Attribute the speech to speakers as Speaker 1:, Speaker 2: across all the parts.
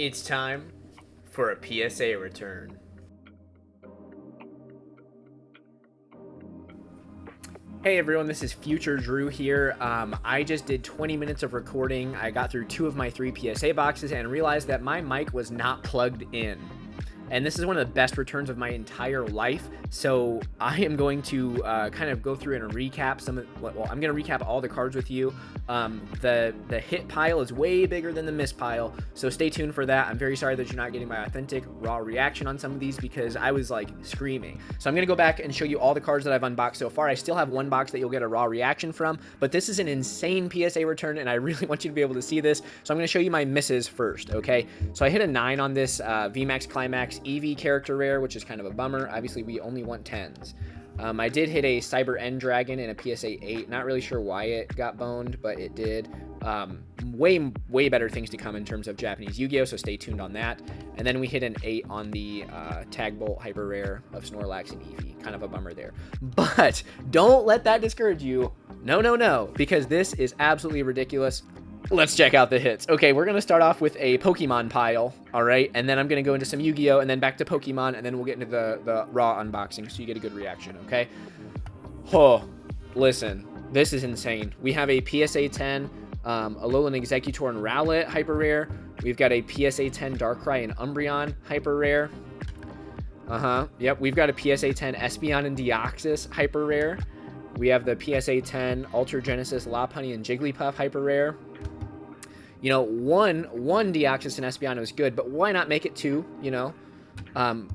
Speaker 1: It's time for a PSA return. Hey everyone, this is Future Drew here. I just did 20 minutes of recording. I got through 2 of my 3 PSA boxes and realized that my mic was not plugged in. And this is one of the best returns of my entire life. So I am going to kind of go through and recap some of, well, I'm going to recap all the cards with you. The hit pile is way bigger than the miss pile, so stay tuned for that. I'm very sorry that you're not getting my authentic raw reaction on some of these because I was like screaming. So I'm going to go back and show you all the cards that I've unboxed so far. I still have one box that you'll get a raw reaction from, but this is an insane PSA return and I really want you to be able to see this. So I'm going to show you my misses first, okay? So I hit a 9 on this VMAX Climax EV character rare, which is kind of a bummer. Obviously, we only want 10s. I did hit a Cyber End Dragon in a PSA 8. Not really sure why it got boned, but it did. Way better things to come in terms of Japanese Yu-Gi-Oh, so stay tuned on that. And then we hit an 8 on the Tag Bolt Hyper Rare of Snorlax and Eevee. Kind of a bummer there. But don't let that discourage you. No, because this is absolutely ridiculous. Let's check out the hits. Okay, we're going to start off with a Pokemon pile, all right? And then I'm going to go into some Yu-Gi-Oh! And then back to Pokemon, and then we'll get into the raw unboxing so you get a good reaction, okay? Oh, listen, this is insane. We have a PSA 10, Alolan Executor and Rowlet Hyper Rare. We've got a PSA 10 Darkrai and Umbreon Hyper Rare. Yep, we've got a PSA 10 Espeon and Deoxys Hyper Rare. We have the PSA 10 Ultra Genesis Lopunny and Jigglypuff Hyper Rare. You know, one Deoxys and Espeon was good, but why not make it 2, you know?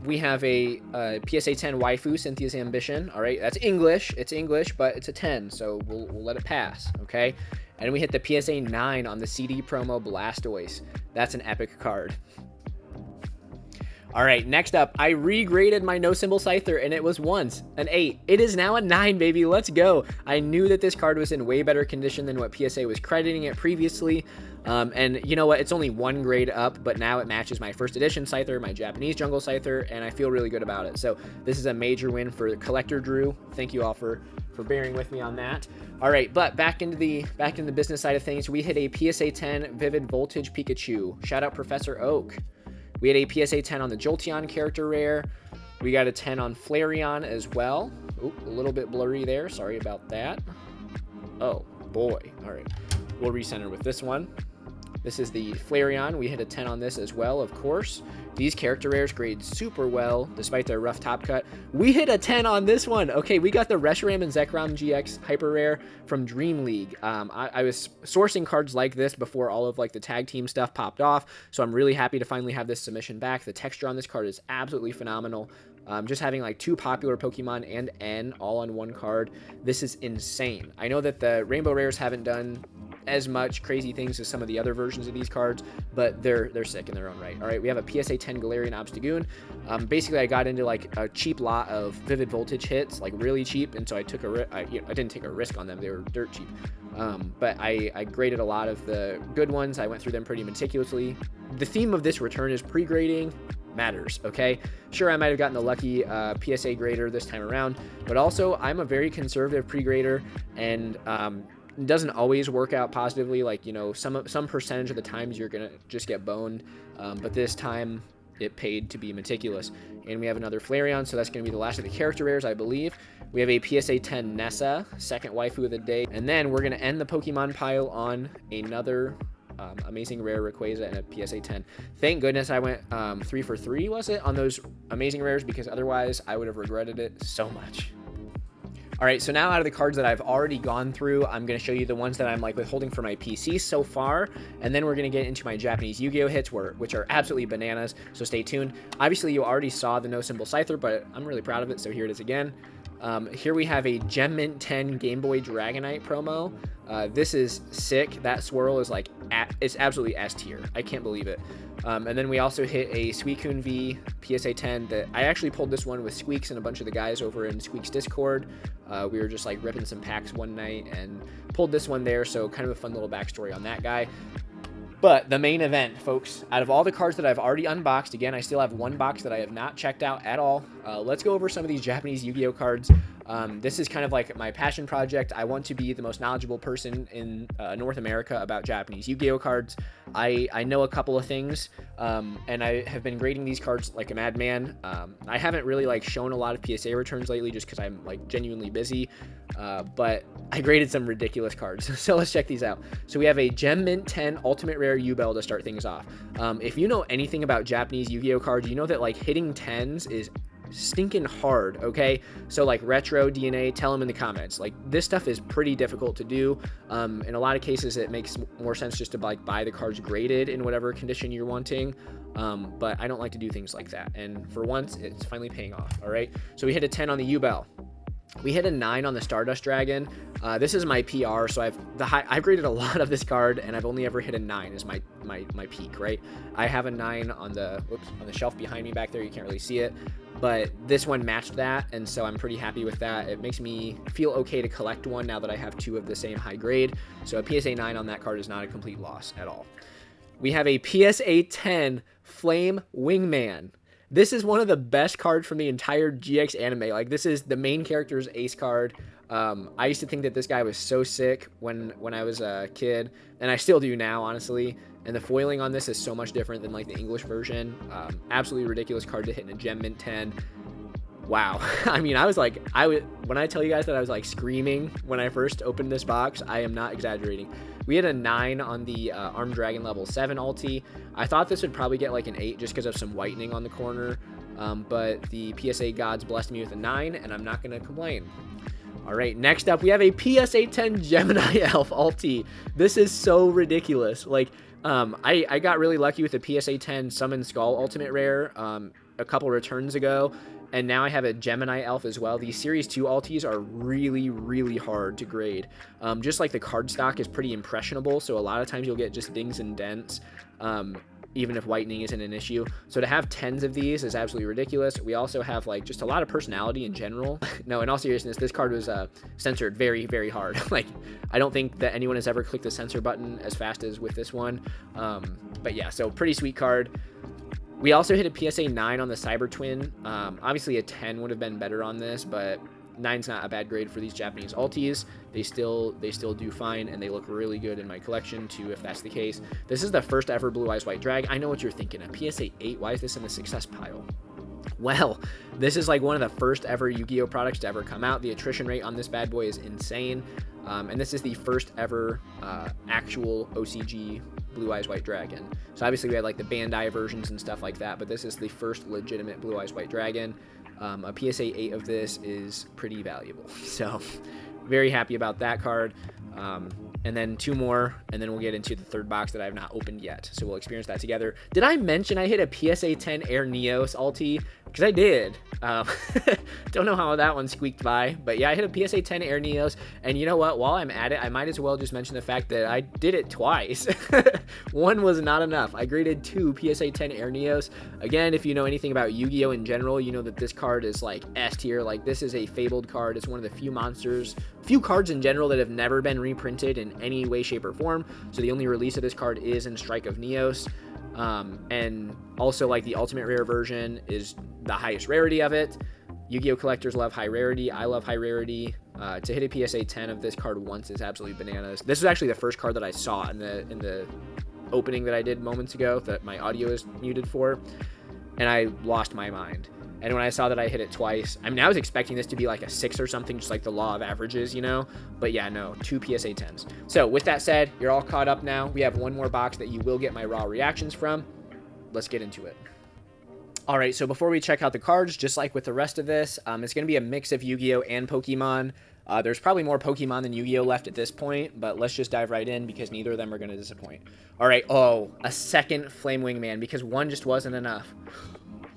Speaker 1: We have a PSA 10 Waifu, Cynthia's Ambition. All right, that's English. It's English, but it's a 10, so we'll let it pass, okay? And we hit the PSA 9 on the CD promo Blastoise. That's an epic card. All right, next up, I regraded my no symbol Scyther, and it was once an 8. It is now a 9, baby. Let's go. I knew that this card was in way better condition than what PSA was crediting it previously. And you know what? It's only 1 grade up, but now it matches my first edition Scyther, my Japanese jungle Scyther, and I feel really good about it. So this is a major win for Collector Drew. Thank you all for bearing with me on that. All right, but back in the business side of things, we hit a PSA 10 Vivid Voltage Pikachu. Shout out Professor Oak. We had a PSA 10 on the Jolteon character rare. We got a 10 on Flareon as well. Oop, a little bit blurry there. Sorry about that. Oh, boy. All right. We'll recenter with this one. This is the Flareon. We hit a 10 on this as well, of course. These character rares grade super well, despite their rough top cut. We hit a 10 on this one. Okay, we got the Reshiram and Zekrom GX Hyper Rare from Dream League. I was sourcing cards like this before all of like the tag team stuff popped off, so I'm really happy to finally have this submission back. The texture on this card is absolutely phenomenal. Just having like 2 popular Pokemon and N all on 1 card, this is insane. I know that the Rainbow Rares haven't done as much crazy things as some of the other versions of these cards, but they're sick in their own right. All right, we have a PSA 10 Galarian Obstagoon. Basically, I got into like a cheap lot of Vivid Voltage hits, like really cheap, and so I took I didn't take a risk on them. They were dirt cheap. But I graded a lot of the good ones. I went through them pretty meticulously. The theme of this return is pre-grading matters, okay? Sure, I might have gotten the lucky PSA grader this time around, but also I'm a very conservative pre-grader, and it doesn't always work out positively. Like, you know, some percentage of the times you're gonna just get boned, but this time it paid to be meticulous. And we have another Flareon, so that's gonna be the last of the character rares, I believe. We have a PSA 10 Nessa, second waifu of the day, and then we're gonna end the Pokemon pile on another amazing rare Rayquaza and a PSA 10. Thank goodness I went 3 for 3, was it, on those amazing rares, because otherwise I would have regretted it so much. All right, so now out of the cards that I've already gone through, I'm going to show you the ones that I'm like withholding for my PC so far, and then we're going to get into my Japanese Yu-Gi-Oh hits, which are absolutely bananas, so stay tuned. Obviously, you already saw the no symbol Scyther, but I'm really proud of it, so here it is again. Here we have a Gem Mint 10 Game Boy Dragonite promo. This is sick. That swirl is like, it's absolutely S tier. I can't believe it. And then we also hit a Suicune V PSA 10 that I actually pulled this one with Squeaks and a bunch of the guys over in Squeaks Discord. We were just like ripping some packs one night and pulled this one there, so kind of a fun little backstory on that guy. But the main event, folks, out of all the cards that I've already unboxed, again, I still have 1 box that I have not checked out at all. Let's go over some of these Japanese Yu-Gi-Oh cards. This is kind of like my passion project. I want to be the most knowledgeable person in North America about Japanese Yu-Gi-Oh cards. I know a couple of things, and I have been grading these cards like a madman. I haven't really like shown a lot of PSA returns lately just because I'm like genuinely busy, but I graded some ridiculous cards. So let's check these out. So we have a Gem Mint 10 Ultimate Rare Yubel to start things off. If you know anything about Japanese Yu-Gi-Oh cards, you know that like hitting 10s is stinking hard. Okay, so like retro DNA, tell them in the comments. Like this stuff is pretty difficult to do. In a lot of cases it makes more sense just to like buy the cards graded in whatever condition you're wanting, but I don't like to do things like that, and for once it's finally paying off. All right, so we hit a 10 on the Yubel. We hit a 9 on the Stardust Dragon. This is my PR, so I've graded a lot of this card, and I've only ever hit a 9 as my peak, right? I have a 9 on the shelf behind me back there. You can't really see it, but this one matched that, and so I'm pretty happy with that. It makes me feel okay to collect one now that I have 2 of the same high grade. So a PSA 9 on that card is not a complete loss at all. We have a PSA 10 Flame Wingman. This is one of the best cards from the entire GX anime. Like, this is the main character's ace card. I used to think that this guy was so sick when I was a kid, and I still do now, honestly. And the foiling on this is so much different than like the English version. Absolutely ridiculous card to hit in a Gem Mint 10. Wow. I mean, when I tell you guys that I was like screaming when I first opened this box, I am not exaggerating. We had a 9 on the Armed Dragon level 7 ulti. I thought this would probably get like an 8 just because of some whitening on the corner, but the PSA gods blessed me with a 9, and I'm not going to complain. All right, next up, we have a PSA 10 Gemini Elf ulti. This is so ridiculous. Like, I got really lucky with the PSA 10 Summon Skull Ultimate Rare a couple returns ago, and now I have a Gemini Elf as well. These Series 2 ultis are really, really hard to grade. Just like the card stock is pretty impressionable, so a lot of times you'll get just dings and dents, even if whitening isn't an issue. So to have 10s of these is absolutely ridiculous. We also have like just a lot of personality in general. No, in all seriousness, this card was censored very, very hard. Like, I don't think that anyone has ever clicked the censor button as fast as with this one. But yeah, so pretty sweet card. We also hit a PSA 9 on the Cyber Twin. Obviously a 10 would have been better on this, but 9's not a bad grade for these Japanese ultis. They still do fine, and they look really good in my collection too, if that's the case. This is the first ever Blue Eyes White Drag. I know what you're thinking. A PSA 8, why is this in the success pile? Well, this is like one of the first ever Yu-Gi-Oh products to ever come out. The attrition rate on this bad boy is insane. And this is the first ever actual OCG Blue Eyes White Dragon. So obviously we had like the Bandai versions and stuff like that, but this is the first legitimate Blue Eyes White Dragon. A PSA 8 of this is pretty valuable. So very happy about that card. And then 2 more, and then we'll get into the third box that I have not opened yet. So we'll experience that together. Did I mention I hit a PSA 10 Air Neos ulti? Because I did. Don't know how that one squeaked by, but yeah, I hit a PSA 10 Air Neos, and you know what? While I'm at it, I might as well just mention the fact that I did it twice. One was not enough. I graded 2 PSA 10 Air Neos. Again, if you know anything about Yu-Gi-Oh in general, you know that this card is like S tier. Like, this is a fabled card. It's one of the few cards in general that have never been reprinted in any way, shape, or form. So the only release of this card is in Strike of Neos. And also, like, the Ultimate Rare version is the highest rarity of it. Yu-Gi-Oh collectors love high rarity. I love high rarity. To hit a PSA 10 of this card once is absolutely bananas. This was actually the first card that I saw in the opening that I did moments ago that my audio is muted for, and I lost my mind. And when I saw that I hit it twice, I mean, I was expecting this to be like a 6 or something, just like the law of averages, you know? But yeah, no, 2 PSA 10s. So with that said, you're all caught up now. We have one more box that you will get my raw reactions from. Let's get into it. All right, so before we check out the cards, just like with the rest of this, it's going to be a mix of Yu-Gi-Oh and Pokemon. There's probably more Pokemon than Yu-Gi-Oh left at this point, but let's just dive right in because neither of them are going to disappoint. All right, a second Flame Wingman because one just wasn't enough.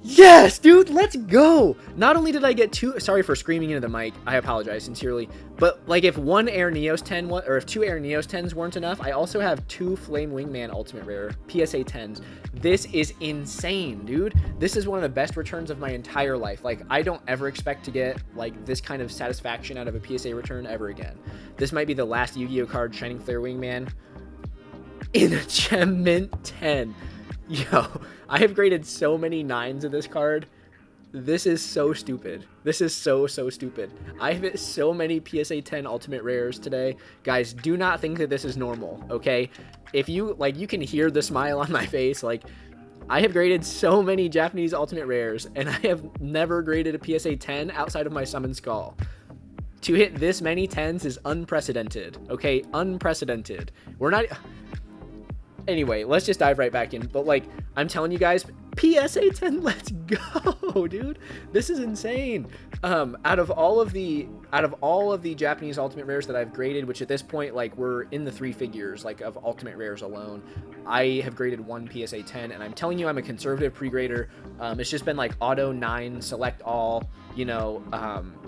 Speaker 1: Yes, dude, let's go. Not only did I get 2, sorry for screaming into the mic, I apologize sincerely, but like if 1 Air Neos 10 or if 2 Air Neos 10s weren't enough, I also have 2 Flame Wingman Ultimate Rare PSA 10s. This is insane, dude. This is one of the best returns of my entire life. Like, I don't ever expect to get like this kind of satisfaction out of a PSA return ever again. This might be the last Yu-Gi-Oh card Shining Flare Wingman in a Gem Mint 10. Yo, I have graded so many 9s of this card. This is so stupid. This is so stupid. I've hit so many PSA 10 ultimate rares today. Guys, do not think that this is normal, okay? If you, like, you can hear the smile on my face. Like, I have graded so many Japanese ultimate rares, and I have never graded a PSA 10 outside of my Summon Skull. To hit this many 10s is unprecedented, okay? Unprecedented. We're not... Anyway, let's just dive right back in. But, like, I'm telling you guys, PSA 10, let's go, dude. This is insane. Out of all of the Japanese ultimate rares that I've graded, which at this point, like, we're in the 3 figures, like, of ultimate rares alone, I have graded 1 PSA 10, and I'm telling you, I'm a conservative pre-grader. It's just been like auto 9, select all, you know,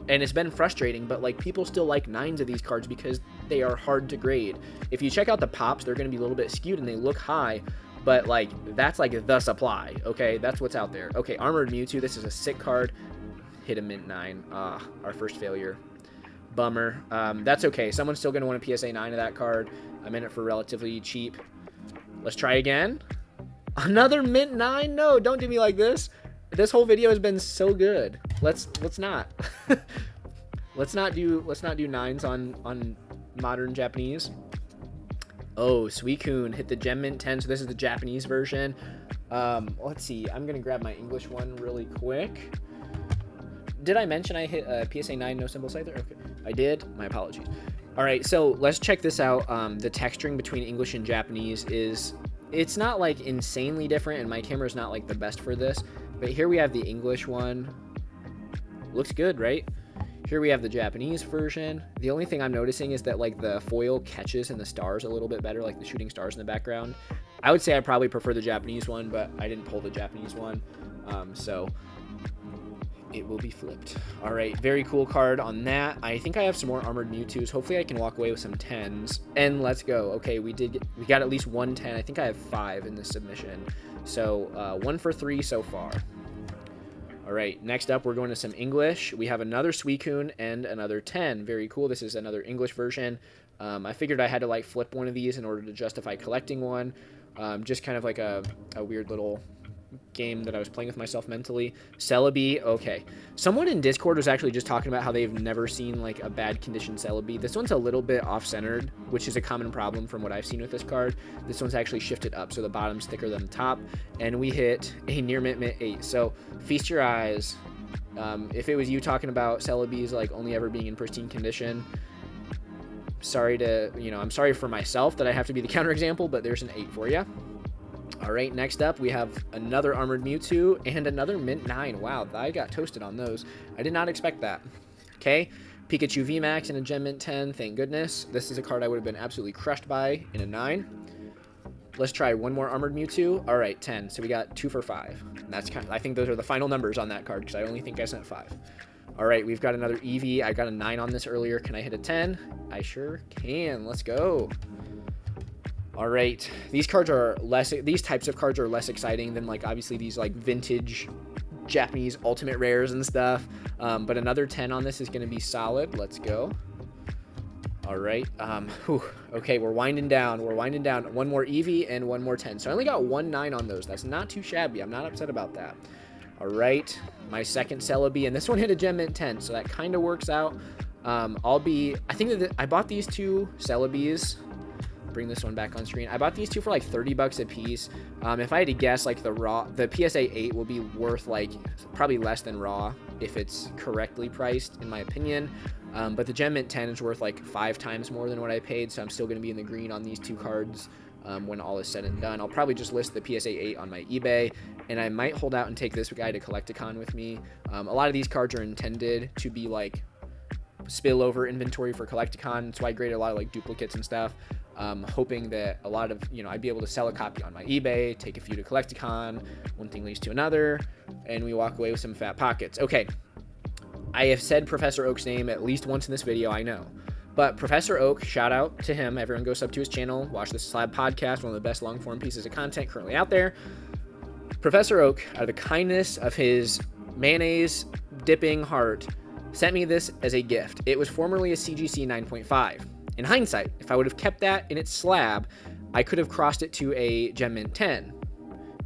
Speaker 1: and it's been frustrating, but like people still like 9s of these cards because they are hard to grade. If you check out the pops, they're going to be a little bit skewed and they look high, but like that's like the supply. Okay, that's what's out there. Okay, Armored Mewtwo. This is a sick card. Hit a mint 9. Our first failure. Bummer. That's okay. Someone's still going to want a PSA 9 of that card. I'm in it for relatively cheap. Let's try again. Another mint 9? No, don't do me like this. This whole video has been so good. Let's not. let's not do 9s on modern Japanese. Oh, Suicune hit the Gem Mint 10, so this is the Japanese version. Let's see. I'm gonna grab my English one really quick. Did I mention I hit a PSA 9 no symbol Scyther? Okay, I did. My apologies. All right, so let's check this out. The texturing between English and Japanese it's not like insanely different, and my camera is not like the best for this, but here we have the English one. Looks good, right? Here we have the Japanese version. The only thing I'm noticing is that like the foil catches in the stars a little bit better, like the shooting stars in the background. I would say I probably prefer the Japanese one, but I didn't pull the Japanese one, so it will be flipped. All right, very cool card on that. I think I have some more Armored Mewtwo's. Hopefully I can walk away with some 10s. And let's go. Okay, we got at least 1 10. I think I have 5 in this submission. So 1 for 3 so far. All right, next up we're going to some English. We have another Suicune and another 10. Very cool. This is another English version. I figured I had to like flip one of these in order to justify collecting one. Just kind of like a weird little game that I was playing with myself mentally. Celebi, okay. Someone in Discord was actually just talking about how they've never seen like a bad condition Celebi. This one's a little bit off-centered, which is a common problem from what I've seen with this card. This one's actually shifted up, so the bottom's thicker than the top, and we hit a near mint 8. So feast your eyes. If it was you talking about Celebi's like only ever being in pristine condition, sorry to, I'm sorry for myself that I have to be the counterexample, but there's an 8 for you. All right, next up, we have another Armored Mewtwo and another Mint 9. Wow, I got toasted on those. I did not expect that. Okay, Pikachu VMAX and a Gem Mint 10, thank goodness. This is a card I would have been absolutely crushed by in a 9. Let's try one more Armored Mewtwo. All right, 10. So we got 2 for 5. And that's I think those are the final numbers on that card because I only think I sent 5. All right, we've got another Eevee. I got a 9 on this earlier. Can I hit a 10? I sure can. Let's go. All right, these types of cards are less exciting than like obviously these like vintage Japanese ultimate rares and stuff. But another 10 on this is going to be solid. Let's go. All right. Okay, we're winding down. One more Eevee and one more 10. So I only got 1 9 on those. That's not too shabby. I'm not upset about that. All right, my second Celebi, and this one hit a Gem Mint 10, so that kind of works out. I think that I bought these 2 Celebis. Bring this one back on screen. I bought these 2 for like $30 a piece. If I had to guess, like the PSA 8 will be worth like probably less than raw if it's correctly priced, in my opinion. But the Gem Mint 10 is worth like 5 times more than what I paid, so I'm still going to be in the green on these 2 cards when all is said and done. I'll probably just list the PSA 8 on my eBay, and I might hold out and take this guy to Collecticon with me. A lot of these cards are intended to be like spillover inventory for Collecticon, so I grade a lot of like duplicates and stuff. Hoping that a lot of, I'd be able to sell a copy on my eBay, take a few to Collecticon, one thing leads to another, and we walk away with some fat pockets. Okay, I have said Professor Oak's name at least once in this video, I know. But Professor Oak, shout out to him. Everyone go sub to his channel, watch the Slab Podcast, one of the best long-form pieces of content currently out there. Professor Oak, out of the kindness of his mayonnaise dipping heart, sent me this as a gift. It was formerly a CGC 9.5. In hindsight, if I would have kept that in its slab, I could have crossed it to a Gem Mint 10.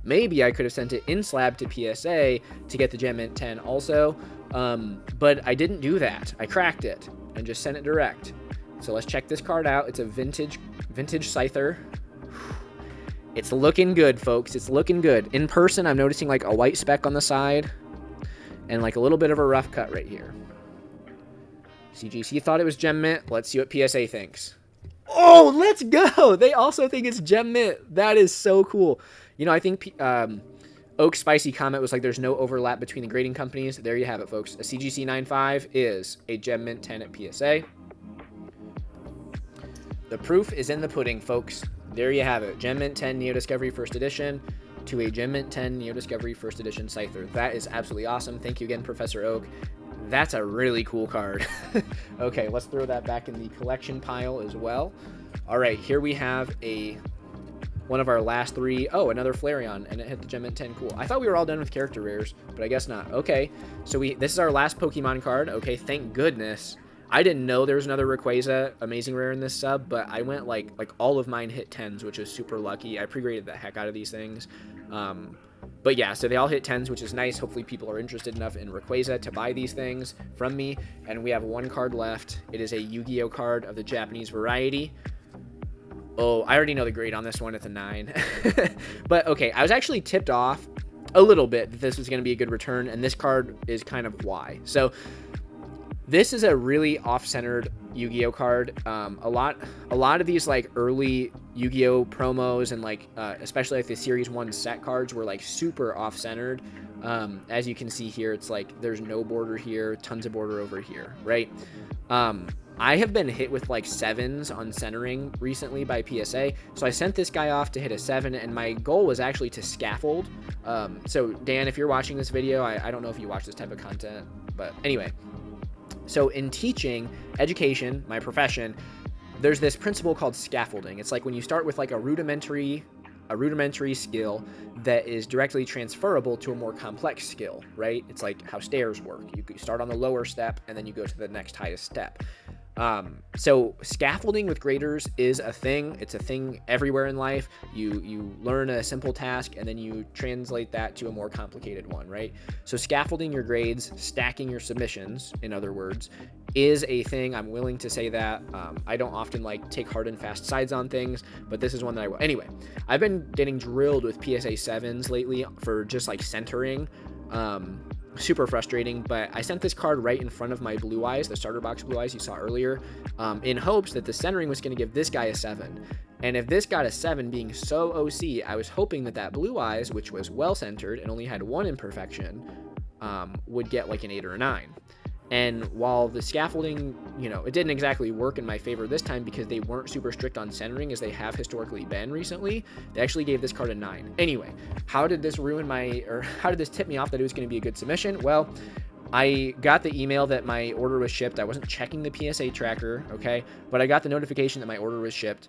Speaker 1: Maybe I could have sent it in slab to PSA to get the Gem Mint 10 also, but I didn't do that. I cracked it and just sent it direct. So let's check this card out. It's a vintage Scyther. It's looking good, folks. It's looking good. In person, I'm noticing like a white speck on the side and like a little bit of a rough cut right here. CGC thought it was Gem Mint. Let's see what PSA thinks. Oh, let's go. They also think it's Gem Mint. That is so cool. You know, I think Oak Spicy comment was like, there's no overlap between the grading companies. There you have it, folks. A CGC 9.5 is a Gem Mint 10 at PSA. The proof is in the pudding, folks. There you have it. Gem Mint 10 Neo Discovery First Edition to a Gem Mint 10 Neo Discovery First Edition Scyther. That is absolutely awesome. Thank you again, Professor Oak. That's a really cool card. Okay, let's throw that back in the collection pile as well. All right, here we have one of our last three. Oh, another Flareon, and it hit the Gem Mint 10. Cool. I thought we were all done with character rares, but I guess not. Okay, so this is our last Pokemon card. Okay, thank goodness. I didn't know there was another Rayquaza Amazing Rare in this sub, but I went like all of mine hit 10s, which is super lucky. I pre-graded the heck out of these things. But yeah, so they all hit 10s, which is nice. Hopefully people are interested enough in Rayquaza to buy these things from me. And we have one card left. It is a Yu-Gi-Oh card of the Japanese variety. Oh, I already know the grade on this one. It's a 9. But okay, I was actually tipped off a little bit that this was going to be a good return, and this card is kind of why. So this is a really off-centered Yu-Gi-Oh card. A lot of these like early Yu-Gi-Oh promos and like especially like the Series 1 set cards were like super off-centered. As you can see here, it's like there's no border here, tons of border over here, right? I have been hit with like 7s on centering recently by PSA, so I sent this guy off to hit a 7, and my goal was actually to scaffold. So Dan, if you're watching this video, I don't know if you watch this type of content, but anyway. So in teaching, education, my profession, there's this principle called scaffolding. It's like when you start with like a rudimentary skill that is directly transferable to a more complex skill, right? It's like how stairs work. You start on the lower step and then you go to the next highest step. So scaffolding with graders is a thing. It's a thing everywhere in life. You learn a simple task and then you translate that to a more complicated one, right? So scaffolding your grades, stacking your submissions, in other words, is a thing. I'm willing to say that. I don't often like take hard and fast sides on things, but this is one that I will. Anyway, I've been getting drilled with PSA 7s lately for just like centering. Super frustrating, but I sent this card right in front of my Blue Eyes, the starter box Blue Eyes you saw earlier, in hopes that the centering was going to give this guy a 7. And if this got a 7 being so OC, I was hoping that Blue Eyes, which was well centered and only had one imperfection, would get like an 8 or a 9. And while the scaffolding, you know, it didn't exactly work in my favor this time because they weren't super strict on centering as they have historically been recently, they actually gave this card a 9. Anyway, how did this how did this tip me off that it was going to be a good submission? Well, I got the email that my order was shipped. I wasn't checking the PSA tracker, okay? But I got the notification that my order was shipped.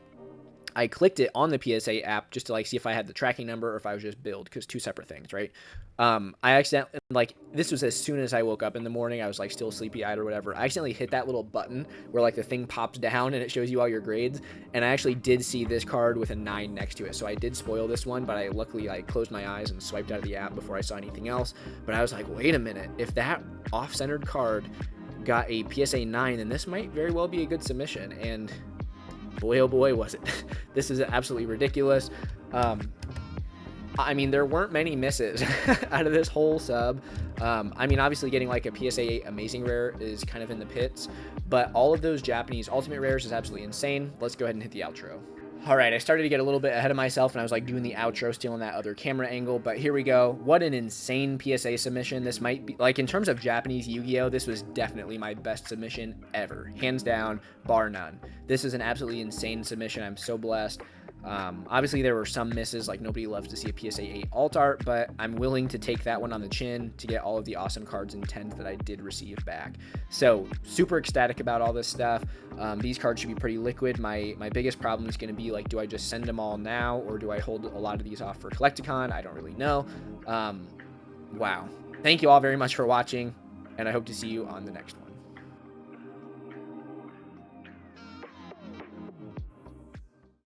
Speaker 1: I clicked it on the PSA app just to like see if I had the tracking number or if I was just billed, because two separate things, right? I accidentally, like, this was as soon as I woke up in the morning. I was like still sleepy-eyed or whatever. I accidentally hit that little button where like the thing pops down and it shows you all your grades, and I actually did see this card with a 9 next to it. So I did spoil this one, but I luckily closed my eyes and swiped out of the app before I saw anything else. But I was like, wait a minute, if that off-centered card got a PSA 9, then this might very well be a good submission. And boy, oh boy, was it. This is absolutely ridiculous. I mean, there weren't many misses out of this whole sub. I mean, obviously getting like a PSA Amazing Rare is kind of in the pits, but all of those Japanese Ultimate Rares is absolutely insane. Let's go ahead and hit the outro. All right, I started to get a little bit ahead of myself and I was like doing the outro, stealing that other camera angle, but here we go. What an insane PSA submission. This might be, like, in terms of Japanese Yu-Gi-Oh, this was definitely my best submission ever. Hands down, bar none. This is an absolutely insane submission. I'm so blessed. Obviously there were some misses, like nobody loves to see a PSA 8 alt art, but I'm willing to take that one on the chin to get all of the awesome cards and 10s that I did receive back. So super ecstatic about all this stuff. These cards should be pretty liquid. My biggest problem is going to be like, do I just send them all now or do I hold a lot of these off for Collecticon? I don't really know. Wow. Thank you all very much for watching, and I hope to see you on the next one.